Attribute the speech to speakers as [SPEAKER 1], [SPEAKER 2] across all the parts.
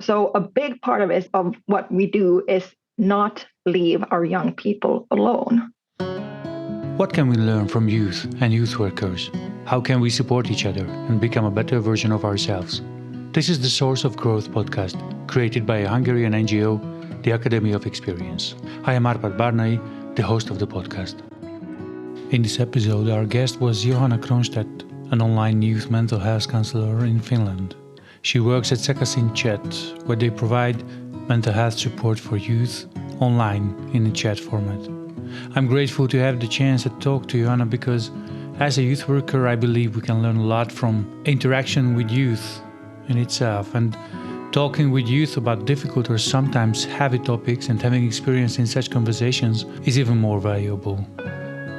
[SPEAKER 1] So a big part of what we do is not leave our young people alone.
[SPEAKER 2] What can we learn from youth and youth workers? How can we support each other and become a better version of ourselves? This is the Source of Growth podcast, created by a Hungarian NGO, the Academy of Experience. I am Arpad Barnai, the host of the podcast. In this episode, our guest was Johanna Kronstedt, an online youth mental health counselor in Finland. She works at Sekasin Chat, where they provide mental health support for youth online in a chat format. I'm grateful to have the chance to talk to Johanna because as a youth worker, I believe we can learn a lot from interaction with youth in itself, and talking with youth about difficult or sometimes heavy topics and having experience in such conversations is even more valuable.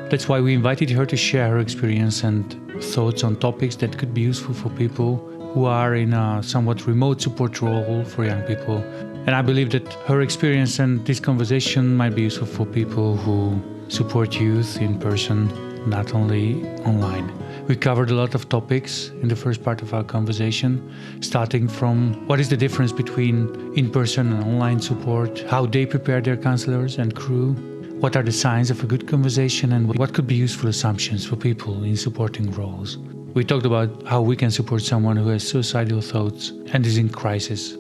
[SPEAKER 2] That's why we invited her to share her experience and thoughts on topics that could be useful for people who are in a somewhat remote support role for young people. And I believe that her experience and this conversation might be useful for people who support youth in person, not only online. We covered a lot of topics in the first part of our conversation, starting from what is the difference between in-person and online support, how they prepare their counselors and crew, what are the signs of a good conversation, and what could be useful assumptions for people in supporting roles. We talked about how we can support someone who has suicidal thoughts and is in crisis.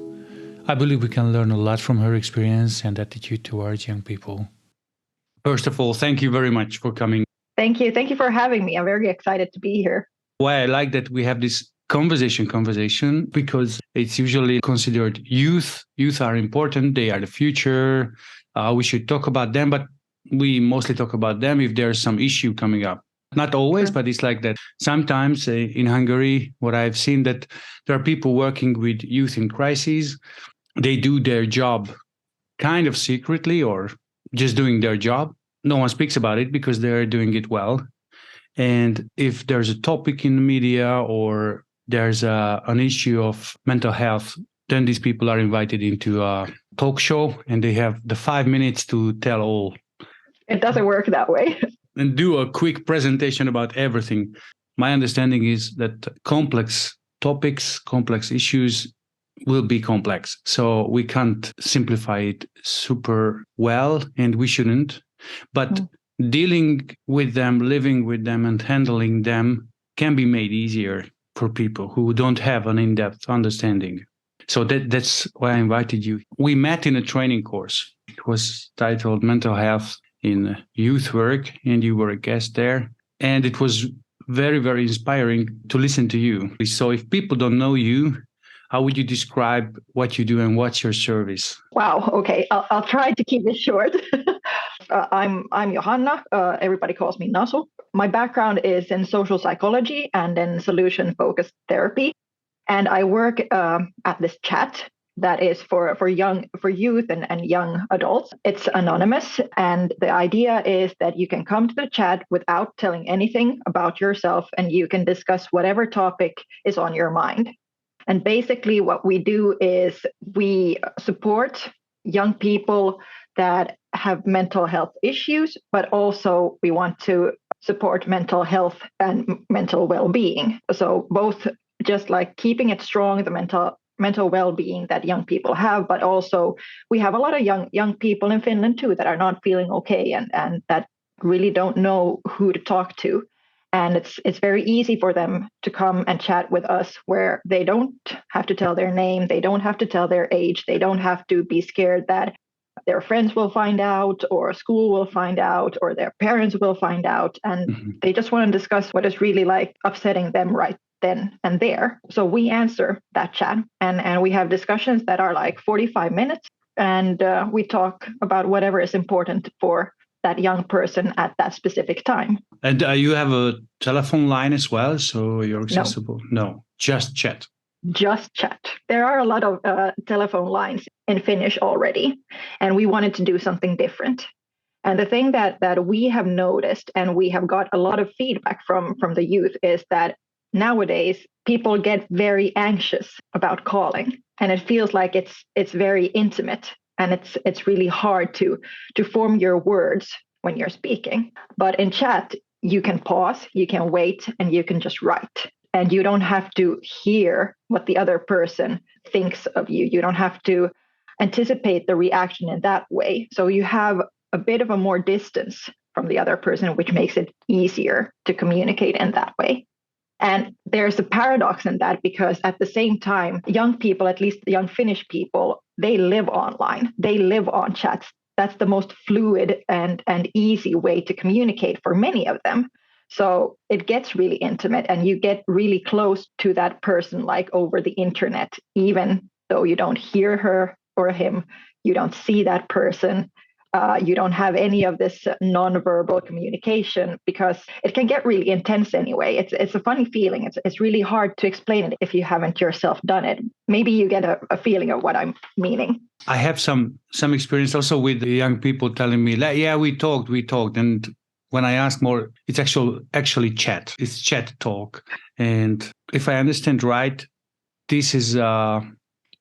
[SPEAKER 2] I believe we can learn a lot from her experience and attitude towards young people. First of all, thank you very much for coming.
[SPEAKER 1] Thank you. Thank you for having me. I'm very excited to be here.
[SPEAKER 2] Why I like that we have this conversation because it's usually considered youth. Youth are important. They are the future. We should talk about them, but we mostly talk about them if there's some issue coming up. Not always,
[SPEAKER 1] Sure.
[SPEAKER 2] but it's like that. Sometimes in Hungary, what I've seen that there are people working with youth in crises. They do their job kind of secretly or just doing their job. No one speaks about it because they're doing it well. And if there's a topic in the media or there's an issue of mental health, then these people are invited into a talk show and they have the 5 minutes to tell all.
[SPEAKER 1] It doesn't work that way.
[SPEAKER 2] And do a quick presentation about everything. My understanding is that complex topics, complex issues will be complex. So we can't simplify it super well, and we shouldn't. But dealing with them, living with them, and handling them can be made easier for people who don't have an in-depth understanding. So that's why I invited you. We met in a training course. It was titled Mental Health in Youth Work, and you were a guest there. And it was very, very inspiring to listen to you. So if people don't know you, how would you describe what you do and what's your service?
[SPEAKER 1] Wow. Okay. I'll try to keep it short. I'm Johanna. Everybody calls me Nasu. My background is in social psychology and in solution-focused therapy. And I work at this chat that is for youth and young adults. It's anonymous, and the idea is that you can come to the chat without telling anything about yourself, and you can discuss whatever topic is on your mind. And basically what we do is we support young people that have mental health issues, but also we want to support mental health and mental well-being. So both, just like keeping it strong, the mental well-being that young people have, but also we have a lot of young people in Finland too that are not feeling okay and that really don't know who to talk to. And it's very easy for them to come and chat with us where they don't have to tell their name, they don't have to tell their age, they don't have to be scared that their friends will find out or school will find out or their parents will find out. And they just want to discuss what is really like upsetting them right then and there. So we answer that chat and we have discussions that are like 45 minutes and we talk about whatever is important for that young person at that specific time.
[SPEAKER 2] And you have a telephone line as well, so you're accessible? No, just chat.
[SPEAKER 1] Just chat. There are a lot of telephone lines in Finnish already, and we wanted to do something different. And the thing that we have noticed, and we have got a lot of feedback from the youth, is that nowadays people get very anxious about calling, and it feels like it's very intimate. And it's really hard to form your words when you're speaking. But in chat, you can pause, you can wait, and you can just write. and you don't have to hear what the other person thinks of you. You don't have to anticipate the reaction in that way. So you have a bit of a more distance from the other person, which makes it easier to communicate in that way. And there's a paradox in that, because at the same time, young people, at least young Finnish people, they live online. They live on chats. That's the most fluid and easy way to communicate for many of them. So it gets really intimate, and you get really close to that person, like over the internet, even though you don't hear her or him, you don't see that person. You don't have any of this nonverbal communication, because it can get really intense anyway. It's a funny feeling. It's really hard to explain it if you haven't yourself done it. Maybe you get a feeling of what I'm meaning.
[SPEAKER 2] I have some experience also with the young people telling me, like, yeah, we talked. And when I ask more, it's actually chat. It's chat talk. And if I understand right, this is a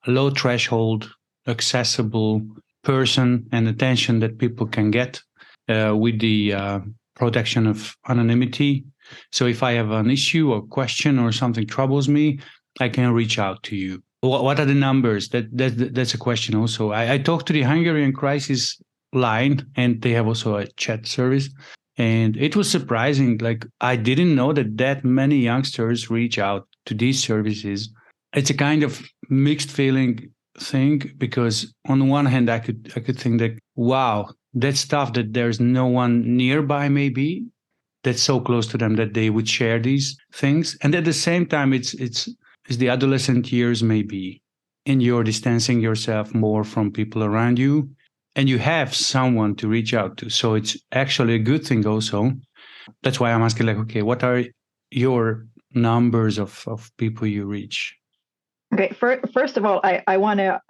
[SPEAKER 2] low threshold, accessible person and attention that people can get with the protection of anonymity. So if I have an issue or question or something troubles me, I can reach out to you. What are the numbers? That's a question also. I talked to the Hungarian crisis line, and they have also a chat service. And it was surprising. Like, I didn't know that many youngsters reach out to these services. It's a kind of mixed feeling thing, because on one hand I could think that, wow, that's tough that there's no one nearby maybe that's so close to them that they would share these things. And at the same time, it's the adolescent years maybe, and you're distancing yourself more from people around you, and you have someone to reach out to. So it's actually a good thing also. That's why I'm asking, like, okay, what are your numbers of people you reach?
[SPEAKER 1] Okay, first of all, I want to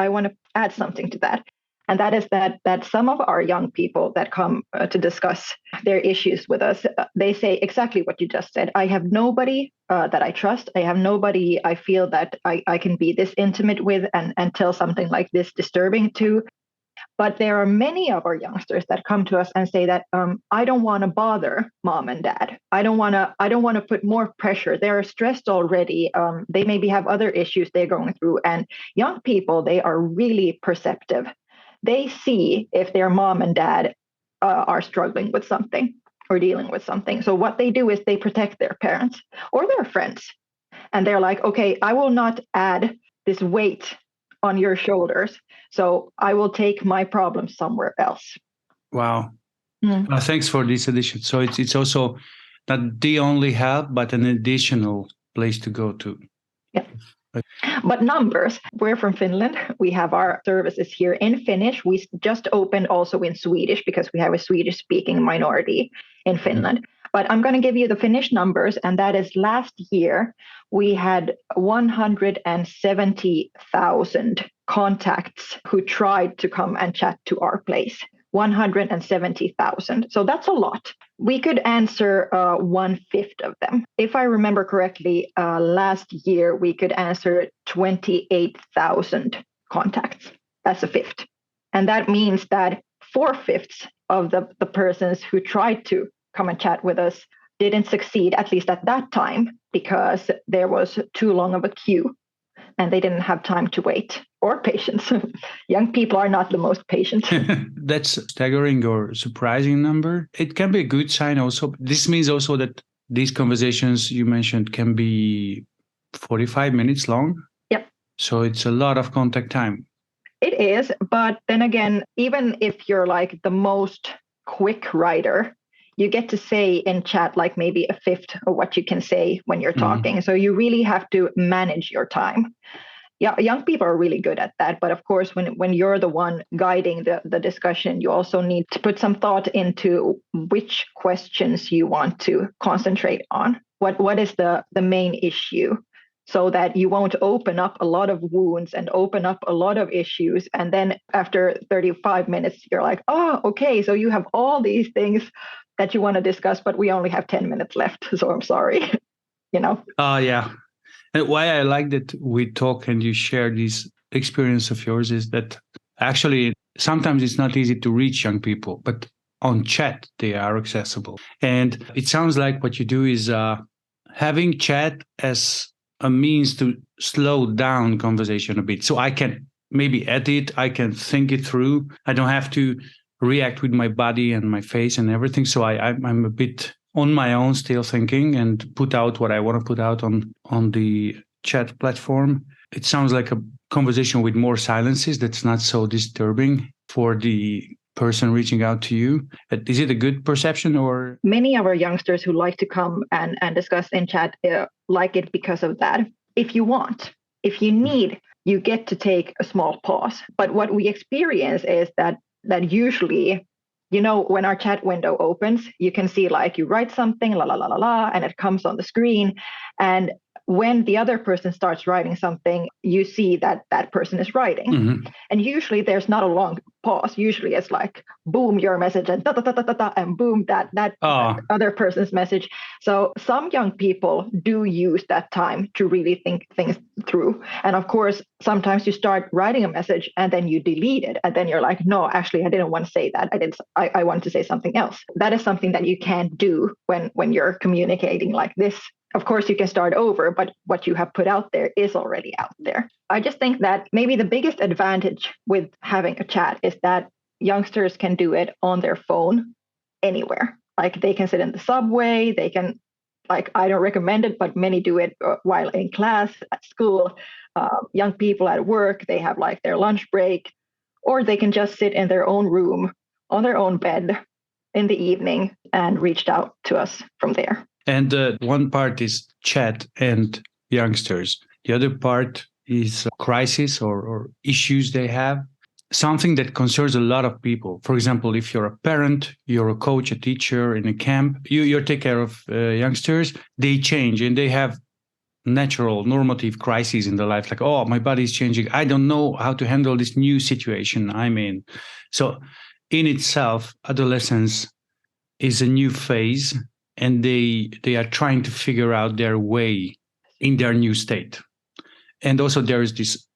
[SPEAKER 1] add something to that, and that is that some of our young people that come to discuss their issues with us, they say exactly what you just said. I have nobody that I trust. I have nobody I feel that I can be this intimate with and tell something like this disturbing to. But there are many of our youngsters that come to us and say that I don't want to bother mom and dad. I don't want to put more pressure. They're stressed already. They maybe have other issues they're going through. And young people, they are really perceptive. They see if their mom and dad are struggling with something or dealing with something. So what they do is they protect their parents or their friends. And they're like, okay, I will not add this weight on your shoulders. So I will take my problems somewhere else.
[SPEAKER 2] Wow. Thanks for this addition. So it's also not the only help, but an additional place to go to.
[SPEAKER 1] Yeah. But numbers, we're from Finland. We have our services here in Finnish. We just opened also in Swedish, because we have a Swedish-speaking minority in Finland. But I'm going to give you the Finnish numbers, and that is last year we had 170,000 contacts who tried to come and chat to our place. 170,000. So that's a lot. We could answer 1/5 of them. If I remember correctly, last year we could answer 28,000 contacts. That's a fifth. And that means that 4/5 of the persons who tried to come and chat with us didn't succeed, at least at that time, because there was too long of a queue and they didn't have time to wait or patience. Young people are not the most patient.
[SPEAKER 2] That's a staggering or surprising number. It can be a good sign also. This means also that these conversations you mentioned can be 45 minutes long.
[SPEAKER 1] Yep.
[SPEAKER 2] So it's a lot of contact time.
[SPEAKER 1] It is. But then again, even if you're like the most quick writer, you get to say in chat like maybe a fifth of what you can say when you're talking. So you really have to manage your time. Yeah, young people are really good at that. But of course, when you're the one guiding the discussion, you also need to put some thought into which questions you want to concentrate on. What is the main issue? So that you won't open up a lot of wounds and open up a lot of issues. And then after 35 minutes, you're like, oh, okay, so you have all these things that you want to discuss, but we only have 10 minutes left. So I'm sorry,
[SPEAKER 2] Oh, yeah. And why I like that we talk and you share this experience of yours is that actually sometimes it's not easy to reach young people, but on chat, they are accessible. And it sounds like what you do is having chat as a means to slow down conversation a bit. So I can maybe edit, I can think it through. I don't have to react with my body and my face and everything. So I'm a bit on my own still thinking and put out what I want to put out on the chat platform. It sounds like a conversation with more silences that's not so disturbing for the person reaching out to you. Is it a good perception or?
[SPEAKER 1] Many of our youngsters who like to come and discuss in chat like it because of that. If you want, if you need, you get to take a small pause. But what we experience is that usually, when our chat window opens, you can see like you write something, la la la la la, and it comes on the screen. And when the other person starts writing something, you see that that person is writing.
[SPEAKER 2] Mm-hmm.
[SPEAKER 1] And usually there's not a long pause. Usually it's like, boom, your message, and da da da da da, da and boom, that other person's message. So some young people do use that time to really think things through. And of course, sometimes you start writing a message and then you delete it. And then you're like, no, actually, I didn't want to say that. I wanted to say something else. That is something that you can't do when you're communicating like this. Of course, you can start over, but what you have put out there is already out there. I just think that maybe the biggest advantage with having a chat is that youngsters can do it on their phone anywhere. Like they can sit in the subway, they can, like, I don't recommend it, but many do it while in class, at school. Young people at work, they have like their lunch break, or they can just sit in their own room, on their own bed in the evening and reach out to us from there.
[SPEAKER 2] And one part is chat and youngsters. The other part is crisis or issues they have. Something that concerns a lot of people. For example, if you're a parent, you're a coach, a teacher in a camp, you take care of youngsters, they change and they have natural normative crises in their life. Like, oh, my body is changing. I don't know how to handle this new situation I'm in. So in itself, adolescence is a new phase and they are trying to figure out their way in their new state. And also there is this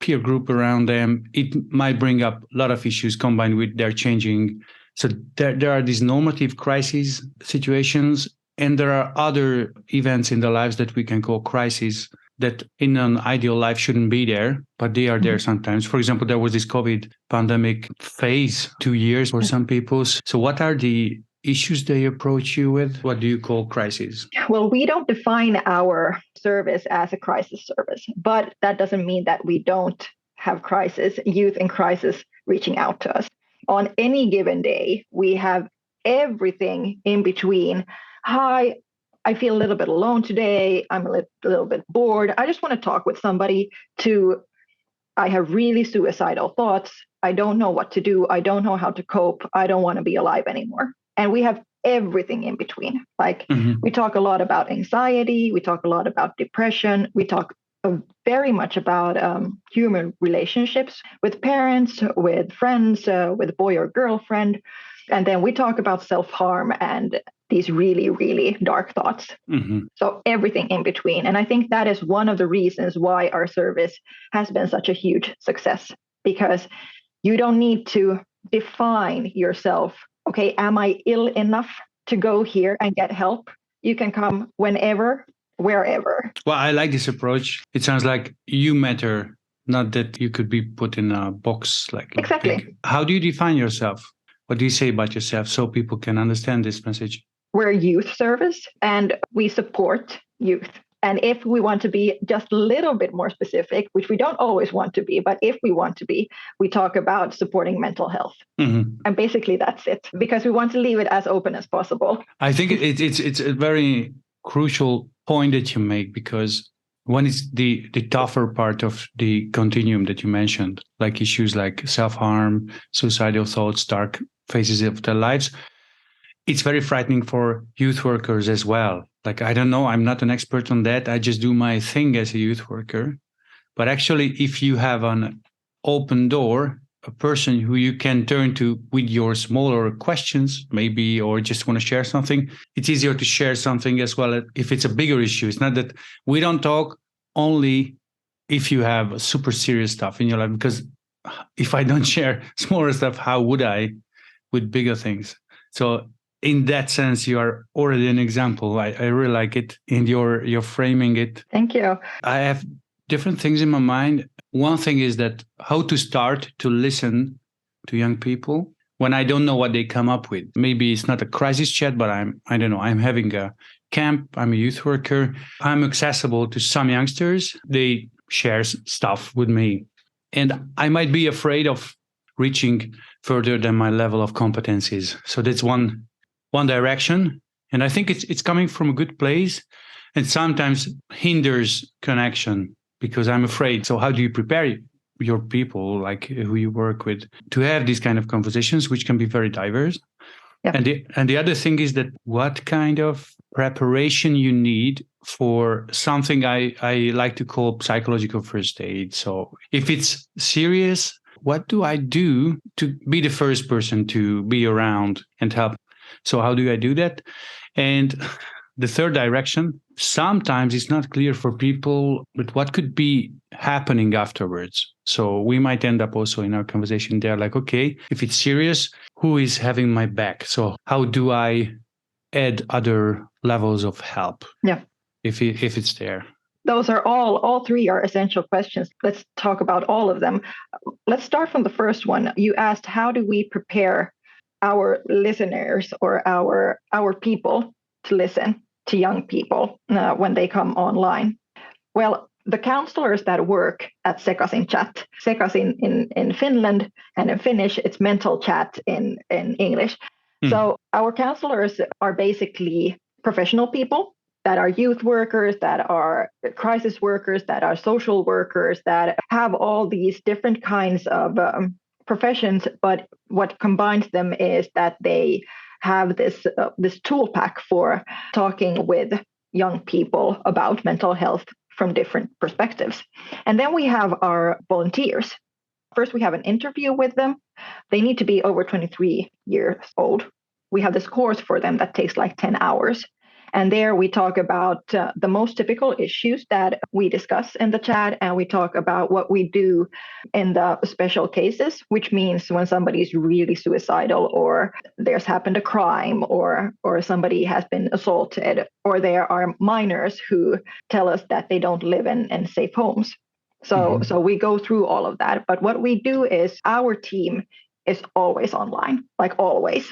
[SPEAKER 2] peer group around them. It might bring up a lot of issues combined with their changing. So there are these normative crises situations, and there are other events in their lives that we can call crises that in an ideal life shouldn't be there, but they are there sometimes. For example, there was this COVID pandemic phase, 2 years for some people. So what are the issues they approach you with? What do you call crises?
[SPEAKER 1] Well, we don't define our service as a crisis service, but that doesn't mean that we don't have youth in crisis reaching out to us. On any given day, we have everything in between. Hi, I feel a little bit alone today. I'm a little bit bored. I just want to talk with somebody, to I have really suicidal thoughts. I don't know what to do. I don't know how to cope. I don't want to be alive anymore. And we have everything in between. Like we talk a lot about anxiety. We talk a lot about depression. We talk very much about human relationships with parents, with friends, with boy or girlfriend. And then we talk about self-harm and these really, really dark thoughts. So everything in between. And I think that is one of the reasons why our service has been such a huge success, because you don't need to define yourself. Okay, am I ill enough to go here and get help? You can come whenever, wherever.
[SPEAKER 2] Well, I like this approach. It sounds like you matter, not that you could be put in a box. Like
[SPEAKER 1] exactly.
[SPEAKER 2] How do you define yourself? What do you say about yourself so people can understand this message?
[SPEAKER 1] We're a youth service and we support youth. And if we want to be just a little bit more specific, which we don't always want to be, but if we want to be, we talk about supporting mental health. And basically that's it, because we want to leave it as open as possible.
[SPEAKER 2] I think it's a very crucial point that you make, because one is the tougher part of the continuum that you mentioned, like issues like self-harm, suicidal thoughts, dark phases of their lives. It's very frightening for youth workers as well. Like, I don't know, I'm not an expert on that. I just do my thing as a youth worker. But actually, if you have an open door, a person who you can turn to with your smaller questions, maybe, or just want to share something, it's easier to share something as well if it's a bigger issue. It's not that we don't talk only if you have super serious stuff in your life, because if I don't share smaller stuff, how would I with bigger things? So in that sense, you are already an example. I really like it, and you're framing it.
[SPEAKER 1] Thank you.
[SPEAKER 2] I have different things in my mind. One thing is that how to start to listen to young people when I don't know what they come up with. Maybe it's not a crisis chat, but I don't know, I'm having a camp, I'm a youth worker, I'm accessible to some youngsters. They share stuff with me. And I might be afraid of reaching further than my level of competencies. So that's one direction. And I think it's coming from a good place and sometimes hinders connection because I'm afraid. So how do you prepare your people, like who you work with, to have these kind of conversations, which can be very diverse?
[SPEAKER 1] Yep.
[SPEAKER 2] And the other thing is that what kind of preparation you need for something I like to call psychological first aid. So if it's serious, what do I do to be the first person to be around and help? So how do I do that? And the third direction, sometimes it's not clear for people, but what could be happening afterwards. So we might end up also in our conversation there, like, okay, if it's serious, who is having my back? So how do I add other levels of help?
[SPEAKER 1] Yeah.
[SPEAKER 2] If it's there.
[SPEAKER 1] Those are all three are essential questions. Let's talk about all of them. Let's start from the first one. You asked, how do we prepare our listeners or our people to listen to young people when they come online? Well, the counselors that work at Sekasin Chat, Sekasin in Finland, and in Finnish, it's mental chat in English. So our counselors are basically professional people that are youth workers, that are crisis workers, that are social workers, that have all these different kinds of professions. But what combines them is that they have this tool pack for talking with young people about mental health from different perspectives. And then we have our volunteers. First, we have an interview with them. They need to be over 23 years old. We have this course for them that takes like 10 hours. And there we talk about the most typical issues that we discuss in the chat, and we talk about what we do in the special cases, which means when somebody is really suicidal, or there's happened a crime, or somebody has been assaulted, or there are minors who tell us that they don't live in safe homes. So we go through all of that. But what we do is our team is always online, like always.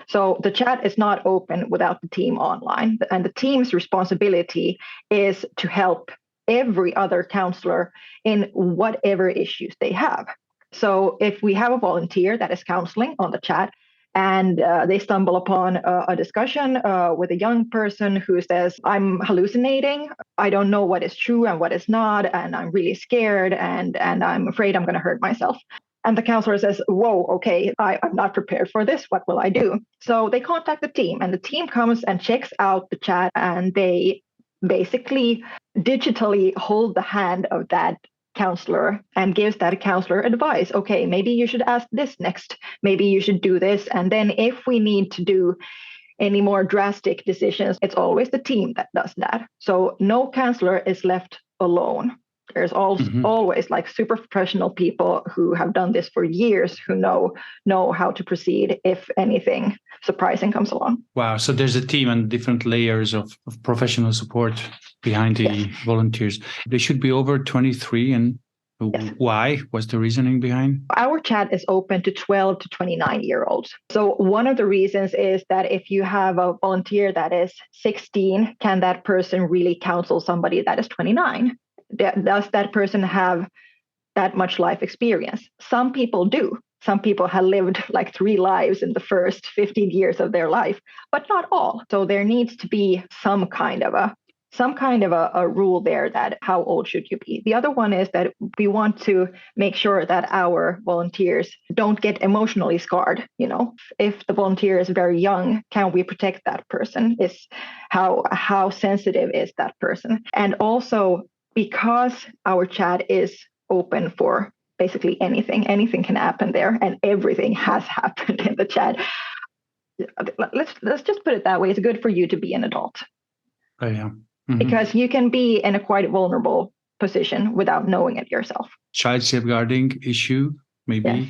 [SPEAKER 1] So the chat is not open without the team online. And the team's responsibility is to help every other counselor in whatever issues they have. So if we have a volunteer that is counseling on the chat, and they stumble upon a discussion with a young person who says, I'm hallucinating, I don't know what is true and what is not, and I'm really scared, and I'm afraid I'm going to hurt myself. And the counselor says, whoa, okay, I'm not prepared for this. What will I do? So they contact the team, and the team comes and checks out the chat, and they basically digitally hold the hand of that counselor and gives that counselor advice. Okay, maybe you should ask this next. Maybe you should do this. And then if we need to do any more drastic decisions, it's always the team that does that. So no counselor is left alone. There's always like super professional people who have done this for years, who know how to proceed if anything surprising comes along.
[SPEAKER 2] Wow. So there's a team and different layers of professional support behind the volunteers. They should be over 23. And why? What's the reasoning behind?
[SPEAKER 1] Our chat is open to 12 to 29-year-olds. So one of the reasons is that if you have a volunteer that is 16, can that person really counsel somebody that is 29? Does that person have that much life experience? Some people do. Some people have lived like 3 lives in the first 15 years of their life, but not all. So there needs to be some kind of a rule there, that how old should you be? The other one is that we want to make sure that our volunteers don't get emotionally scarred. You know, if the volunteer is very young, can we protect that person? Is how sensitive is that person? And also, because our chat is open for basically anything can happen there, and everything has happened in the chat. Let's just put it that way. It's good for you to be an adult.
[SPEAKER 2] Oh, yeah.
[SPEAKER 1] Because you can be in a quite vulnerable position without knowing it yourself.
[SPEAKER 2] Child safeguarding issue, maybe.
[SPEAKER 1] Yes.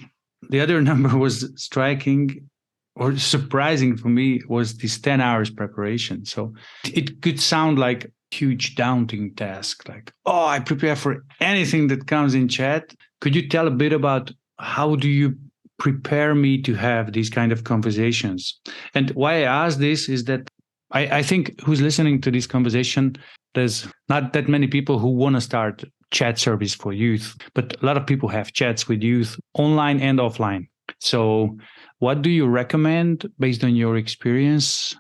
[SPEAKER 2] The other number was striking. or surprising for me was this 10 hours preparation. So it could sound like a huge daunting task, like, oh, I prepare for anything that comes in chat. Could you tell a bit about how do you prepare me to have these kind of conversations? And why I ask this is that I think who's listening to this conversation, there's not that many people who want to start chat service for youth, but a lot of people have chats with youth online and offline. So what do you recommend based on your experience?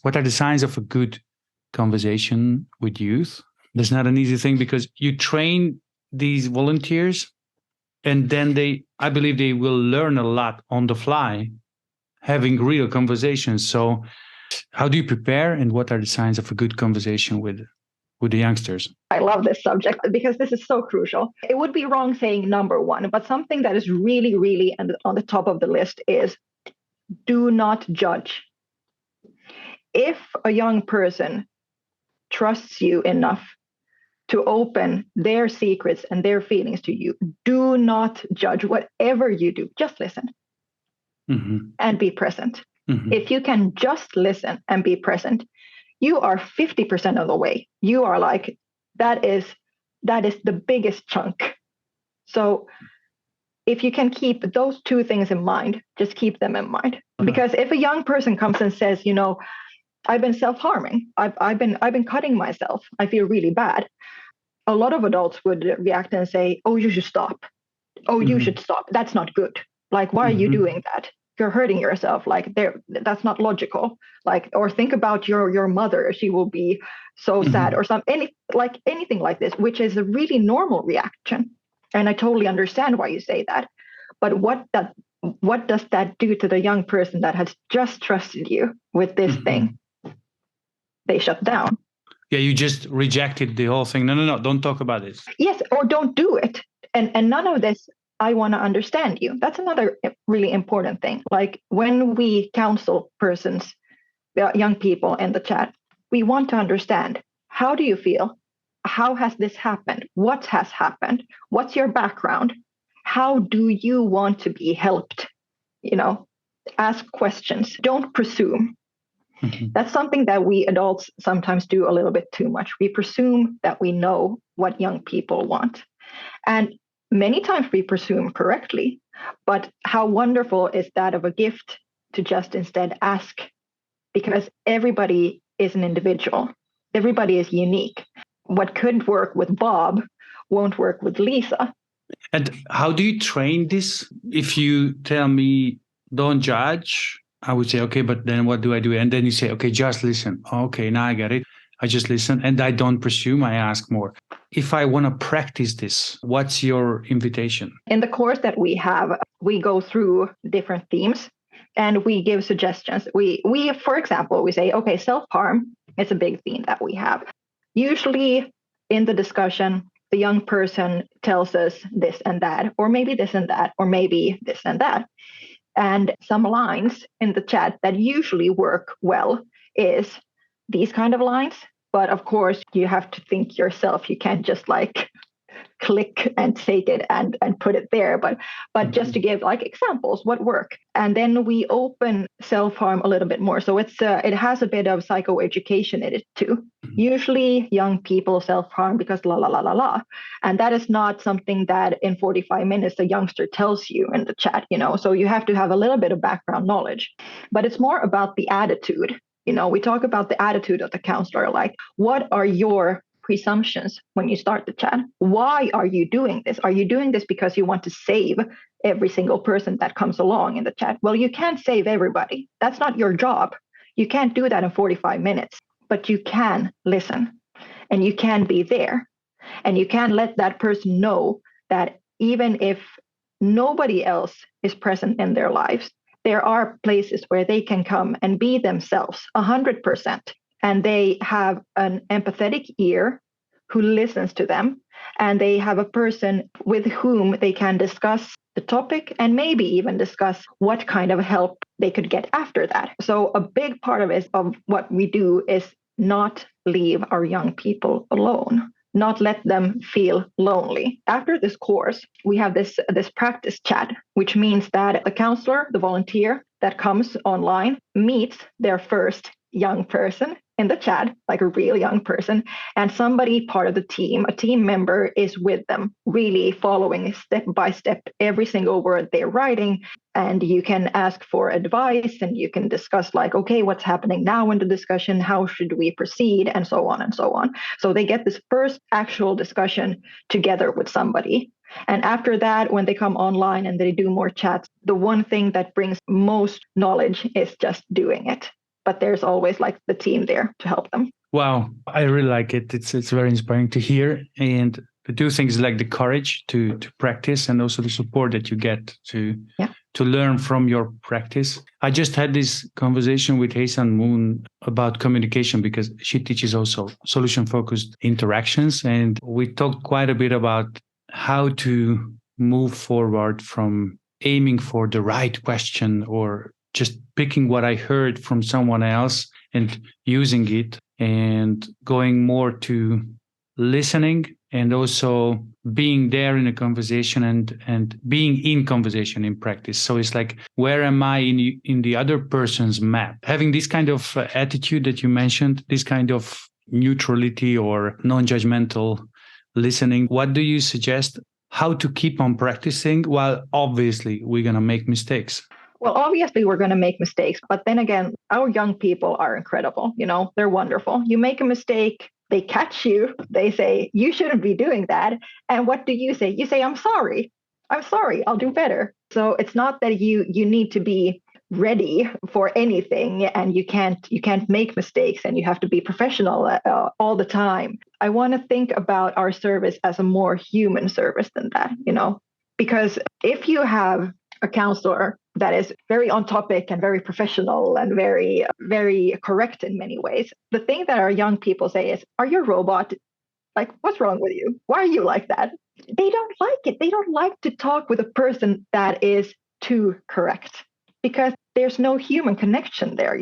[SPEAKER 2] What are the signs of a good conversation with youth? That's not an easy thing because you train these volunteers and then I believe they will learn a lot on the fly, having real conversations. So how do you prepare and what are the signs of a good conversation with the youngsters?
[SPEAKER 1] I love this subject because this is so crucial. It would be wrong saying number one, but something that is really, really on the top of the list is do not judge. If a young person trusts you enough to open their secrets and their feelings to you, do not judge whatever you do. Just listen and be present. If you can just listen and be present, you are 50% of the way. You are like, that is the biggest chunk. So if you can keep those two things in mind, just keep them in mind. Because if a young person comes and says, I've been self-harming, I've been cutting myself, I feel really bad, a lot of adults would react and say, oh, you should stop. Oh, you should stop. That's not good. Like, why are you doing that? You're hurting yourself. Like, that's not logical. Like, or think about your mother. She will be so sad, or anything like this, which is a really normal reaction. And I totally understand why you say that. But what does that do to the young person that has just trusted you with this thing? They shut down.
[SPEAKER 2] Yeah, you just rejected the whole thing. No, don't talk about this.
[SPEAKER 1] Yes, or don't do it. And none of this, I want to understand you. That's another really important thing. Like when we counsel persons, young people in the chat, we want to understand, how do you feel? How has this happened? What has happened? What's your background? How do you want to be helped? Ask questions. Don't presume. That's something that we adults sometimes do a little bit too much. We presume that we know what young people want. And many times we presume correctly, but how wonderful is that of a gift to just instead ask? Because everybody is an individual. Everybody is unique. What could work with Bob won't work with Lisa.
[SPEAKER 2] And how do you train this? If you tell me, don't judge, I would say, okay, but then what do I do? And then you say, okay, just listen. Okay, now I get it. I just listen and I don't presume, I ask more. If I want to practice this, what's your invitation?
[SPEAKER 1] In the course that we have, we go through different themes and we give suggestions. We for example, we say, okay, self-harm is a big theme that we have. Usually in the discussion, the young person tells us this and that, or maybe this and that, or maybe this and that. And some lines in the chat that usually work well is these kind of lines. But of course, you have to think yourself. You can't just like click and take it and put it there. But just to give like examples, what work. And then we open self-harm a little bit more. So it has a bit of psychoeducation in it too. Usually young people self-harm because la la la la la. And that is not something that in 45 minutes a youngster tells you in the chat, So you have to have a little bit of background knowledge. But it's more about the attitude. We talk about the attitude of the counselor, like what are your presumptions when you start the chat? Why are you doing this? Are you doing this because you want to save every single person that comes along in the chat? Well, you can't save everybody. That's not your job. You can't do that in 45 minutes, but you can listen and you can be there and you can let that person know that even if nobody else is present in their lives, there are places where they can come and be themselves 100%. And they have an empathetic ear who listens to them. And they have a person with whom they can discuss the topic and maybe even discuss what kind of help they could get after that. So a big part of what we do is not leave our young people alone, not let them feel lonely. After this course, we have this practice chat, which means that the counselor, the volunteer, that comes online meets their first young person in the chat, like a real young person, and somebody part of the team, a team member, is with them, really following step by step every single word they're writing. And you can ask for advice and you can discuss, like, okay, what's happening now in the discussion? How should we proceed? And so on and so on. So they get this first actual discussion together with somebody. And after that, when they come online and they do more chats, the one thing that brings most knowledge is just doing it. But there's always like the team there to help them.
[SPEAKER 2] Wow, I really like it. It's very inspiring to hear. And the two things like the courage to practice and also the support that you get to learn from your practice. I just had this conversation with Hasan Moon about communication because she teaches also solution-focused interactions. And we talked quite a bit about how to move forward from aiming for the right question or just picking what I heard from someone else and using it, and going more to listening and also being there in a conversation and being in conversation in practice. So it's like, where am I in the other person's map? Having this kind of attitude that you mentioned, this kind of neutrality or non-judgmental listening, what do you suggest? How to keep on practicing while obviously we're going to make mistakes?
[SPEAKER 1] Well, obviously, we're going to make mistakes. But then again, our young people are incredible. They're wonderful. You make a mistake, they catch you. They say, you shouldn't be doing that. And what do? You say, I'm sorry. I'm sorry. I'll do better. So it's not that you need to be ready for anything and you can't make mistakes and you have to be professional all the time. I want to think about our service as a more human service than that, because if you have a counselor that is very on topic and very professional and very, very correct in many ways, the thing that our young people say is, are you a robot? Like, what's wrong with you? Why are you like that? They don't like it. They don't like to talk with a person that is too correct because there's no human connection there,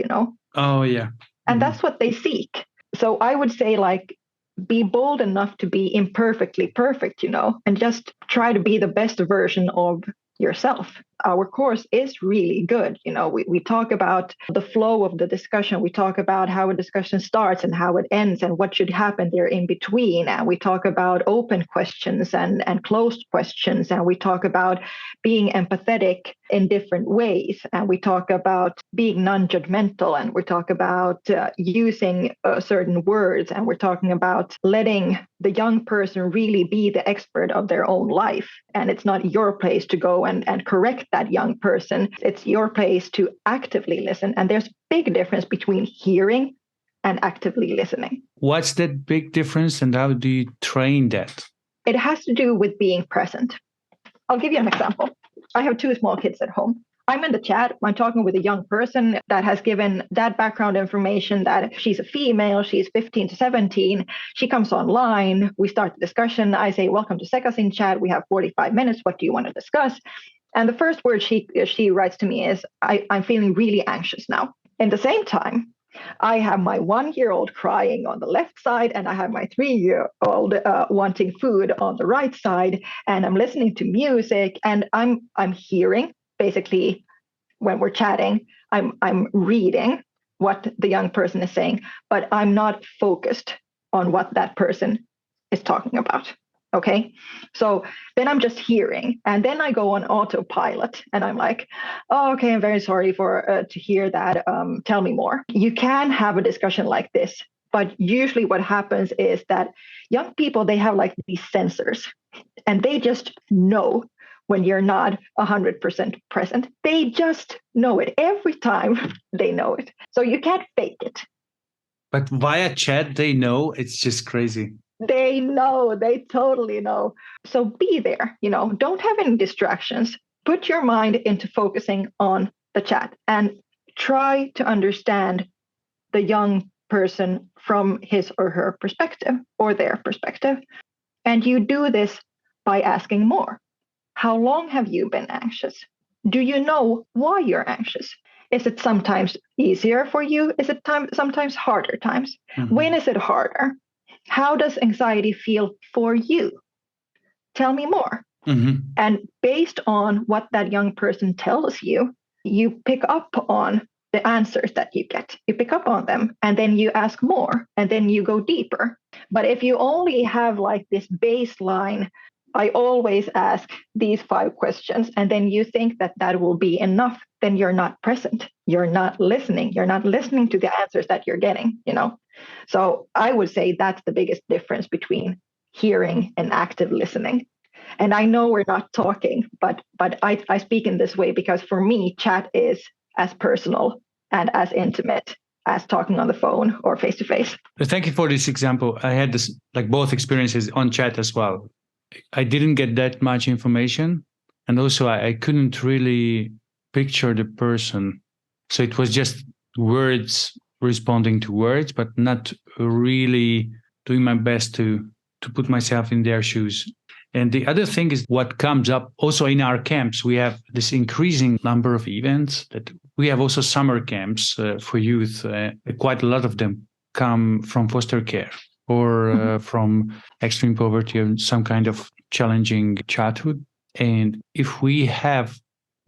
[SPEAKER 2] Oh, yeah.
[SPEAKER 1] And that's what they seek. So I would say, like, be bold enough to be imperfectly perfect, and just try to be the best version of yourself. Our course is really good. We talk about the flow of the discussion. We talk about how a discussion starts and how it ends and what should happen there in between. And we talk about open questions and closed questions. And we talk about being empathetic in different ways. And we talk about being non-judgmental. And we talk about using certain words. And we're talking about letting the young person really be the expert of their own life. And it's not your place to go and correct that young person. It's your place to actively listen. And there's a big difference between hearing and actively listening.
[SPEAKER 2] What's that big difference and how do you train that?
[SPEAKER 1] It has to do with being present. I'll give you an example. I have 2 small kids at home. I'm in the chat. I'm talking with a young person that has given that background information that she's a female. She's 15 to 17. She comes online. We start the discussion. I say, welcome to Sekasin Chat. We have 45 minutes. What do you want to discuss? And the first word she writes to me is, I'm feeling really anxious now. In the same time, I have my 1-year-old crying on the left side, and I have my 3-year-old wanting food on the right side, and I'm listening to music, and I'm hearing. Basically, when we're chatting, I'm reading what the young person is saying, but I'm not focused on what that person is talking about. Okay, so then I'm just hearing, and then I go on autopilot, and I'm like, oh, okay, I'm very sorry to hear that. Tell me more. You can have a discussion like this, but usually what happens is that young people, they have like these sensors, and they just know when you're not 100% present. They just know it. Every time they know it. So you can't fake it.
[SPEAKER 2] But via chat, they know. It's just crazy.
[SPEAKER 1] They know. They totally know. So be there. Don't have any distractions. Put your mind into focusing on the chat and try to understand the young person from his or her perspective or their perspective. And you do this by asking more. How long have you been anxious? Do you know why you're anxious? Is it sometimes easier for you? Is it sometimes harder times? Mm-hmm. When is it harder? How does anxiety feel for you? Tell me more. Mm-hmm. And based on what that young person tells you, you pick up on the answers that you get. You pick up on them and then you ask more and then you go deeper. But if you only have like this baseline, I always ask these 5 questions, and then you think that that will be enough, then you're not present. You're not listening. You're not listening to the answers that you're getting, you know? So I would say that's the biggest difference between hearing and active listening. And I know we're not talking, but I speak in this way because for me, chat is as personal and as intimate as talking on the phone or face to face.
[SPEAKER 2] Thank you for this example. I had this, like both experiences on chat as well. I didn't get that much information. And also I couldn't really picture the person. So it was just words responding to words, but not really doing my best to put myself in their shoes. And the other thing is what comes up also in our camps. We have this increasing number of events that we have also summer camps for youth. Quite a lot of them come from foster care or from extreme poverty or some kind of challenging childhood. And if we have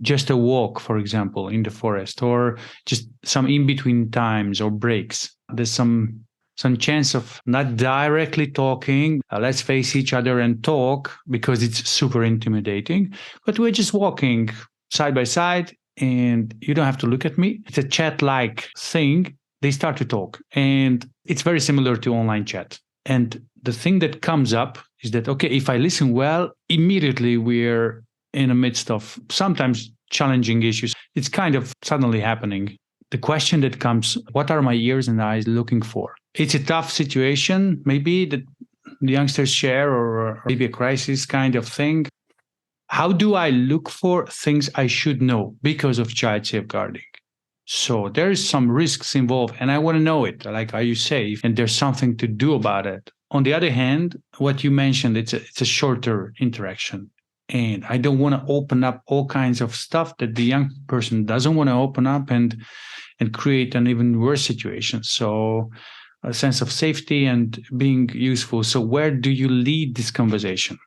[SPEAKER 2] just a walk, for example, in the forest, or just some in-between times or breaks, there's some chance of not directly talking. Let's face each other and talk because it's super intimidating. But we're just walking side by side and you don't have to look at me. It's a chat-like thing. They start to talk. And it's very similar to online chat. And the thing that comes up is that, okay, if I listen well, immediately we're in the midst of sometimes challenging issues. It's kind of suddenly happening. The question that comes, what are my ears and eyes looking for? It's a tough situation, maybe that the youngsters share, or maybe a crisis kind of thing. How do I look for things I should know because of child safeguarding? So there is some risks involved and I want to know it. Like, are you safe? And there's something to do about it. On the other hand, what you mentioned, it's a shorter interaction. And I don't want to open up all kinds of stuff that the young person doesn't want to open up and create an even worse situation. So a sense of safety and being useful. So where do you lead this conversation?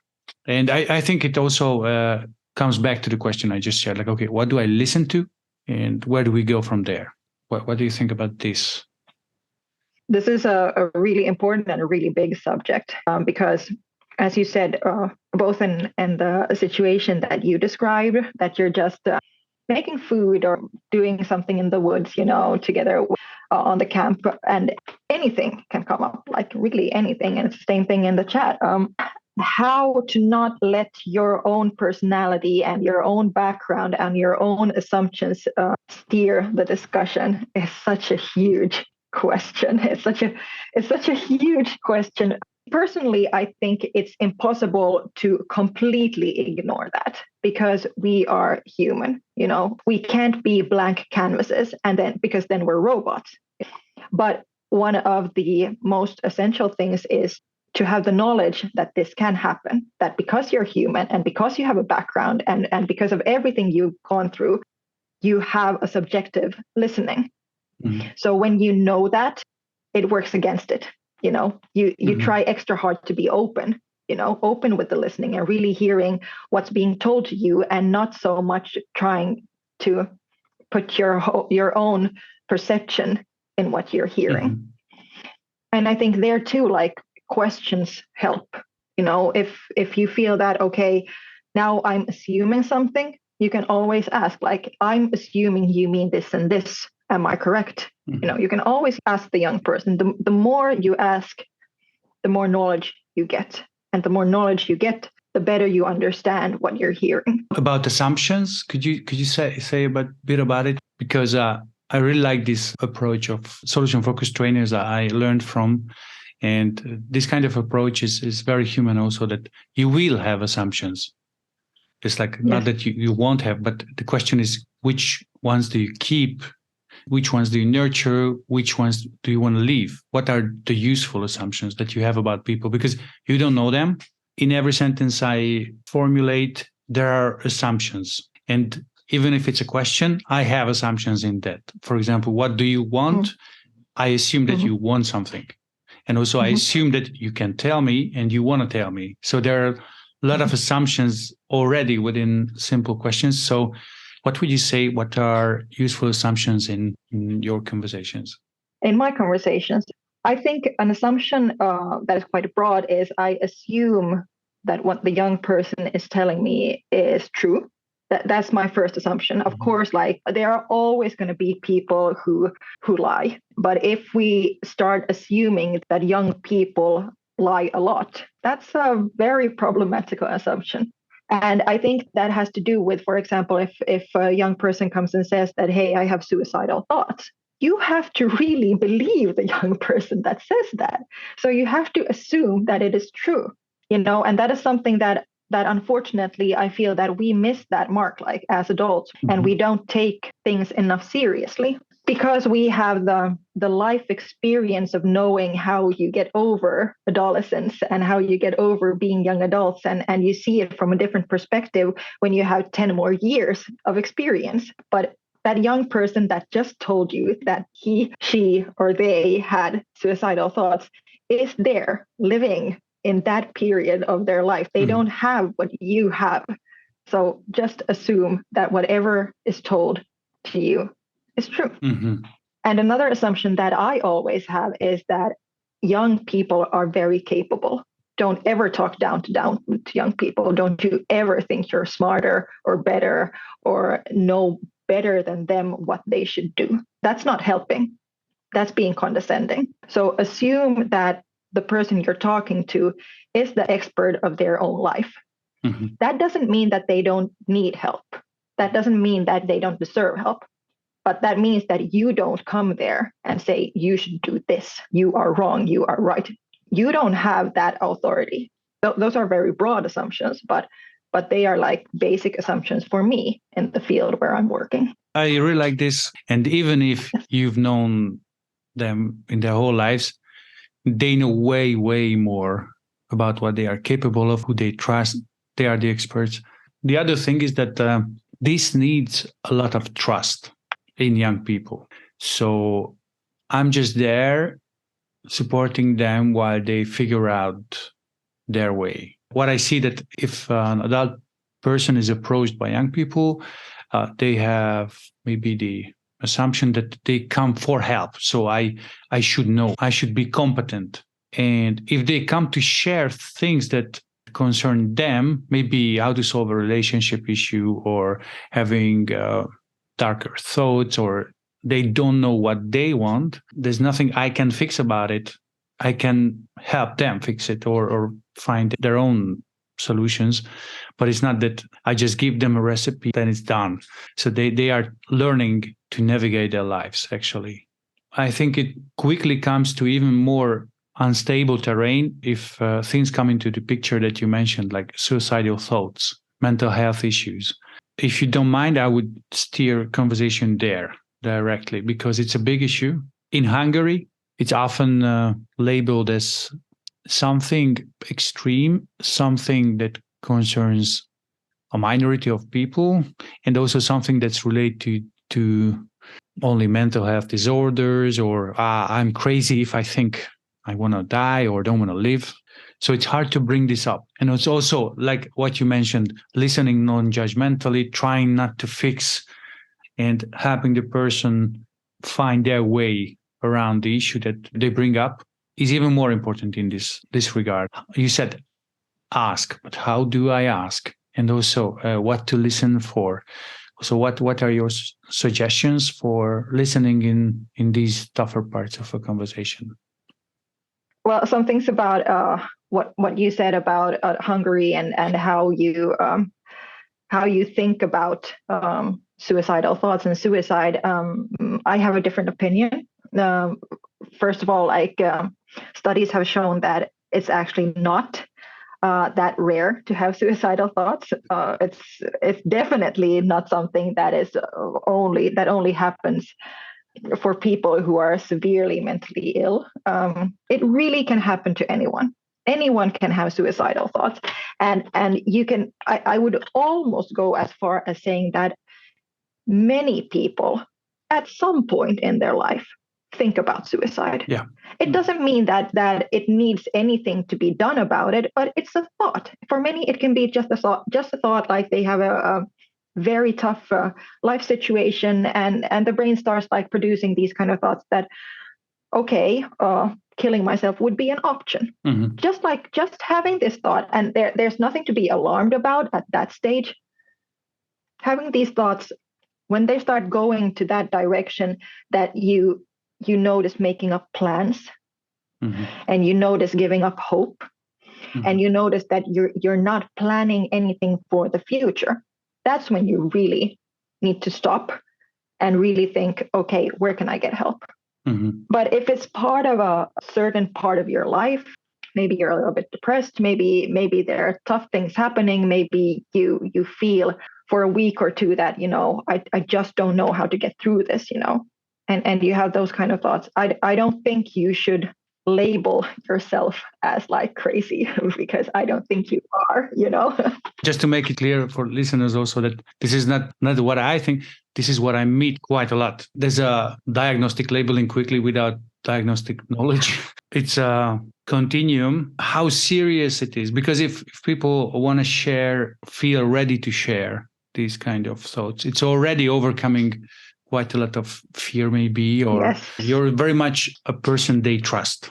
[SPEAKER 2] And I think it also comes back to the question I just shared. Like, okay, what do I listen to? And where do we go from there? What do you think about this?
[SPEAKER 1] This is a really important and a really big subject because, as you said, both in the situation that you described, that you're just making food or doing something in the woods, you know, together on the camp, and anything can come up, like really anything. And it's the same thing in the chat. How to not let your own personality and your own background and your own assumptions steer the discussion is such a huge question. It's such a huge question. Personally, I think it's impossible to completely ignore that because we are human. You know, we can't be blank canvases, and then because then we're robots. But one of the most essential things is to have the knowledge that this can happen, that because you're human and because you have a background and because of everything you've gone through, you have a subjective listening. Mm-hmm. So when you know that, it works against it. You know, you try extra hard to be open, you know, open with the listening and really hearing what's being told to you and not so much trying to put your own perception in what you're hearing. Mm-hmm. And I think there too, like, questions help. You know, if you feel that, okay, now I'm assuming something, you can always ask, like, I'm assuming you mean this and this. Am I correct? Mm-hmm. You know, you can always ask the young person. The more you ask, the more knowledge you get. And the more knowledge you get, the better you understand what you're hearing.
[SPEAKER 2] About assumptions, could you say a bit about it? Because I really like this approach of solution-focused trainers that I learned from. And this kind of approach is very human also, that you will have assumptions. It's like, yes, not that you won't have, but the question is, which ones do you keep? Which ones do you nurture? Which ones do you want to leave? What are the useful assumptions that you have about people? Because you don't know them. In every sentence I formulate, there are assumptions. And even if it's a question, I have assumptions in that. For example, what do you want? Mm-hmm. I assume that you want something. And also I assume that you can tell me and you want to tell me. So there are a lot of assumptions already within simple questions. So What would you say? What are useful assumptions in your conversations?
[SPEAKER 1] In my conversations, I think an assumption that is quite broad is I assume that what the young person is telling me is true. That's my first assumption. Of course, like there are always going to be people who lie. But if we start assuming that young people lie a lot, that's a very problematical assumption. And I think that has to do with, for example, if a young person comes and says that, hey, I have suicidal thoughts, you have to really believe the young person that says that. So you have to assume that it is true, and that is something that unfortunately I feel that we miss that mark, like as adults, and we don't take things enough seriously because we have the life experience of knowing how you get over adolescence and how you get over being young adults, and you see it from a different perspective when you have 10 more years of experience. But that young person that just told you that he, she, or they had suicidal thoughts is there living in that period of their life. They don't have what you have. So just assume that whatever is told to you is true. And another assumption that I always have is that young people are very capable. Don't ever talk down to young people. Don't you ever think you're smarter or better or know better than them what they should do. That's not helping. That's being condescending. So assume that the person you're talking to is the expert of their own life. That doesn't mean that they don't need help. That doesn't mean that they don't deserve help. But that means that you don't come there and say, you should do this. You are wrong. You are right. You don't have that authority. Those are very broad assumptions, but they are like basic assumptions for me in the field where I'm working.
[SPEAKER 2] I really like this. And even if you've known them in their whole lives, they know way, way more about what they are capable of, who they trust. They are the experts. The other thing is that this needs a lot of trust in young people. So I'm just there supporting them while they figure out their way. What I see that if an adult person is approached by young people, they have maybe the assumption that they come for help. So I should know, I should be competent. And if they come to share things that concern them, maybe how to solve a relationship issue or having darker thoughts, or they don't know what they want, there's nothing I can fix about it. I can help them fix it or find their own solutions. But it's not that I just give them a recipe, then it's done. So they are learning to navigate their lives, actually. I think it quickly comes to even more unstable terrain if things come into the picture that you mentioned, like suicidal thoughts, mental health issues. If you don't mind, I would steer conversation there directly because it's a big issue. In Hungary, it's often labeled as something extreme, something that concerns a minority of people, and also something that's related to only mental health disorders, or I'm crazy if I think I want to die or don't want to live. So it's hard to bring this up. And it's also like what you mentioned, listening non-judgmentally, trying not to fix and helping the person find their way around the issue that they bring up is even more important in this regard. You said ask, but how do I ask? And also what to listen for. So what are your suggestions for listening in these tougher parts of a conversation?
[SPEAKER 1] Well, some things about what you said about Hungary and how you think about suicidal thoughts and suicide. I have a different opinion. First of all, studies have shown that it's actually not that rare to have suicidal thoughts. It's definitely not something that only happens for people who are severely mentally ill. It really can happen to anyone. Anyone can have suicidal thoughts, and you can. I would almost go as far as saying that many people, at some point in their life, think about suicide.
[SPEAKER 2] Yeah.
[SPEAKER 1] It doesn't mean that it needs anything to be done about it, but it's a thought. For many, it can be just a thought, like they have very tough life situation, and the brain starts like producing these kind of thoughts that, okay, killing myself would be an option.
[SPEAKER 2] Mm-hmm.
[SPEAKER 1] Just having this thought, and there's nothing to be alarmed about at that stage. Having these thoughts, when they start going to that direction, that you notice making up plans,
[SPEAKER 2] Mm-hmm.
[SPEAKER 1] and you notice giving up hope,
[SPEAKER 2] Mm-hmm.
[SPEAKER 1] and you notice that you're not planning anything for the future. That's when you really need to stop and really think, okay, where can I get help?
[SPEAKER 2] Mm-hmm.
[SPEAKER 1] But if it's part of a certain part of your life, maybe you're a little bit depressed, maybe there are tough things happening, maybe you feel for a week or two that, I just don't know how to get through this, and you have those kind of thoughts. I don't think you should label yourself as like crazy because I don't think you are,
[SPEAKER 2] Just to make it clear for listeners also that this is not what I think, this is what I meet quite a lot. There's a diagnostic labeling quickly without diagnostic knowledge. It's a continuum, how serious it is. Because if people want to share, feel ready to share these kind of thoughts, it's already overcoming quite a lot of fear maybe, or
[SPEAKER 1] Yes.
[SPEAKER 2] You're very much a person they trust.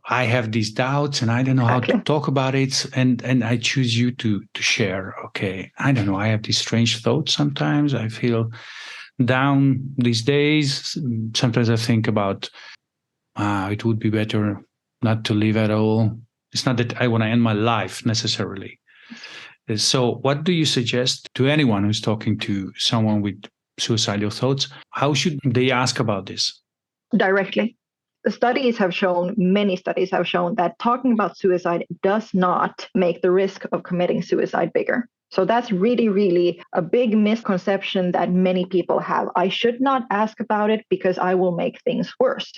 [SPEAKER 2] I have these doubts and I don't know how to talk about it. And I choose you to share. Okay. I don't know. I have these strange thoughts sometimes. I feel down these days. Sometimes I think about, it would be better not to live at all. It's not that I want to end my life necessarily. So what do you suggest to anyone who's talking to someone with suicidal thoughts? How should they ask about this?
[SPEAKER 1] Directly. Many studies have shown that talking about suicide does not make the risk of committing suicide bigger. So that's really, really a big misconception that many people have. I should not ask about it because I will make things worse.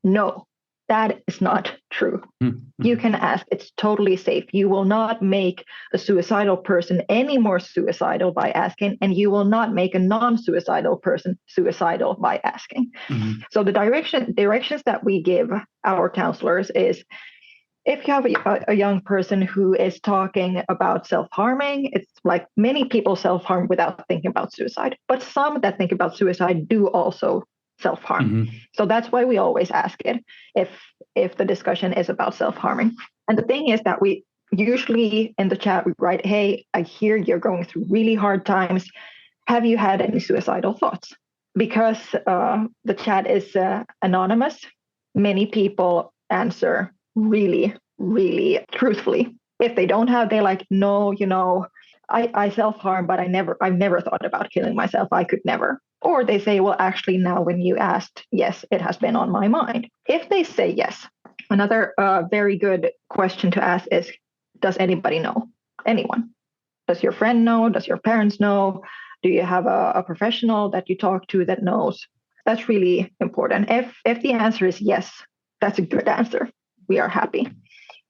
[SPEAKER 1] No, that is not true. Mm-hmm. You can ask. It's totally safe. You will not make a suicidal person any more suicidal by asking, and you will not make a non-suicidal person suicidal by asking. Mm-hmm. So the directions that we give our counselors is, if you have a young person who is talking about self-harming, it's like many people self-harm without thinking about suicide, but some that think about suicide do also self-harm. Mm-hmm. So that's why we always ask it if the discussion is about self-harming. And the thing is that we usually in the chat, we write, hey, I hear you're going through really hard times. Have you had any suicidal thoughts? Because the chat is anonymous, many people answer really, really truthfully. If they don't have, they're like, no, I self-harm, but I've never thought about killing myself. I could never. Or they say, well, actually, now when you asked, yes, it has been on my mind. If they say yes, another very good question to ask is, does anybody know? Anyone? Does your friend know? Does your parents know? Do you have a professional that you talk to that knows? That's really important. If the answer is yes, that's a good answer. We are happy.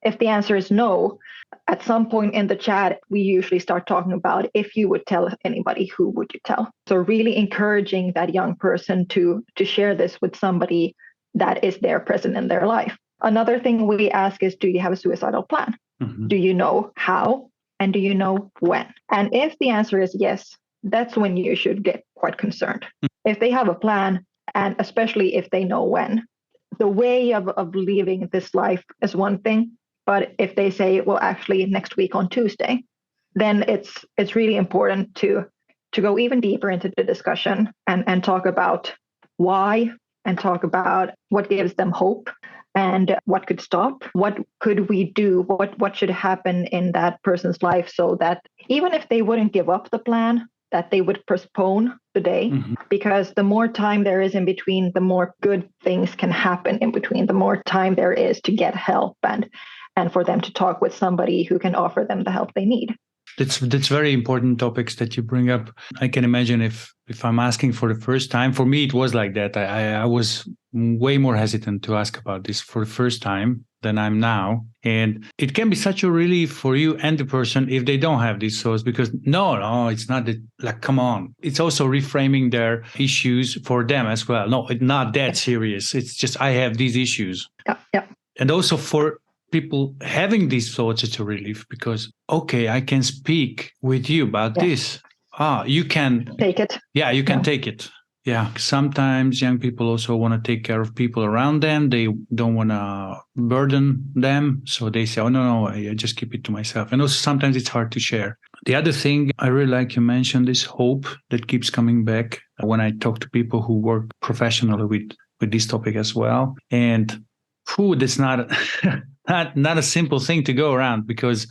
[SPEAKER 1] If the answer is no, at some point in the chat, we usually start talking about, if you would tell anybody, who would you tell? So really encouraging that young person to share this with somebody that is there present in their life. Another thing we ask is, do you have a suicidal plan? Mm-hmm. Do you know how? And do you know when? And if the answer is yes, that's when you should get quite concerned. Mm-hmm. If they have a plan, and especially if they know when, the way of leaving this life is one thing. But if they say, well, actually next week on Tuesday, then it's really important to go even deeper into the discussion and talk about why, and talk about what gives them hope and what could stop, what could we do, what should happen in that person's life, so that even if they wouldn't give up the plan, that they would postpone the day. Mm-hmm. Because the more time there is in between, the more good things can happen in between, the more time there is to get help and for them to talk with somebody who can offer them the help they need.
[SPEAKER 2] That's very important topics that you bring up. I can imagine if I'm asking for the first time, for me, it was like that. I was way more hesitant to ask about this for the first time than I'm now. And it can be such a relief for you and the person if they don't have these thoughts, because no, it's not that, like, come on. It's also reframing their issues for them as well. No, it's not that serious. It's just, I have these issues.
[SPEAKER 1] Yeah.
[SPEAKER 2] And also for people having these thoughts, it's a relief because, okay, I can speak with you about this. You can
[SPEAKER 1] take it.
[SPEAKER 2] Yeah, you can take it. Yeah, sometimes young people also want to take care of people around them. They don't want to burden them. So they say, oh, no, I just keep it to myself. And also sometimes it's hard to share. The other thing I really like you mentioned is hope that keeps coming back when I talk to people who work professionally with this topic as well. And food is not, not a simple thing to go around because,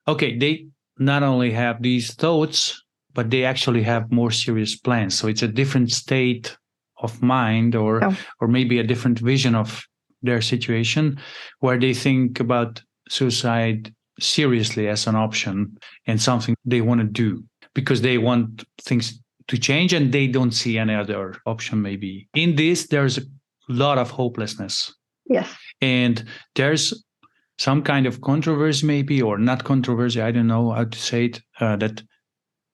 [SPEAKER 2] okay, they not only have these thoughts, but they actually have more serious plans. So it's a different state of mind or maybe a different vision of their situation where they think about suicide seriously as an option and something they want to do because they want things to change and they don't see any other option maybe. In this, there's a lot of hopelessness.
[SPEAKER 1] Yes.
[SPEAKER 2] And there's some kind of controversy maybe, or not controversy, I don't know how to say it, that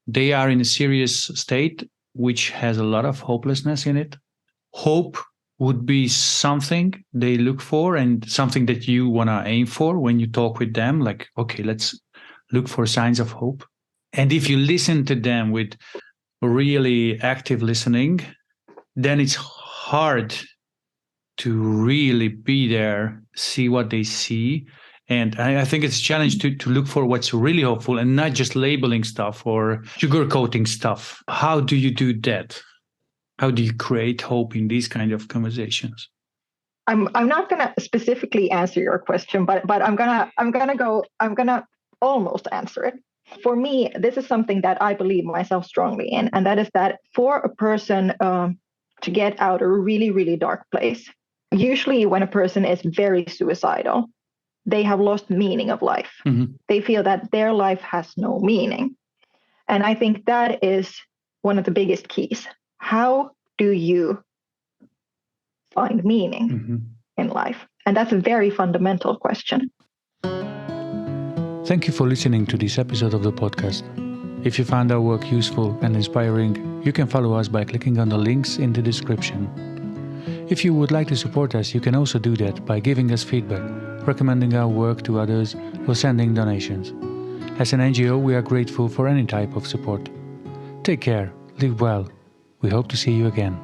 [SPEAKER 2] they are in a serious state which has a lot of hopelessness in it. Hope would be something they look for and something that you want to aim for when you talk with them. Like, okay, let's look for signs of hope. And if you listen to them with really active listening, then it's hard to really be there, see what they see. And I think it's a challenge to look for what's really hopeful and not just labeling stuff or sugarcoating stuff. How do you do that? How do you create hope in these kind of conversations?
[SPEAKER 1] I'm not gonna specifically answer your question, but I'm gonna almost answer it. For me, this is something that I believe myself strongly in, and that is that for a person to get out a really, really dark place, usually when a person is very suicidal, they have lost meaning of life. Mm-hmm. They feel that their life has no meaning. And I think that is one of the biggest keys. How do you find meaning in life? And that's a very fundamental question.
[SPEAKER 2] Thank you for listening to this episode of the podcast. If you found our work useful and inspiring, you can follow us by clicking on the links in the description. If you would like to support us, you can also do that by giving us feedback, recommending our work to others, or sending donations. As an NGO, we are grateful for any type of support. Take care, live well. We hope to see you again.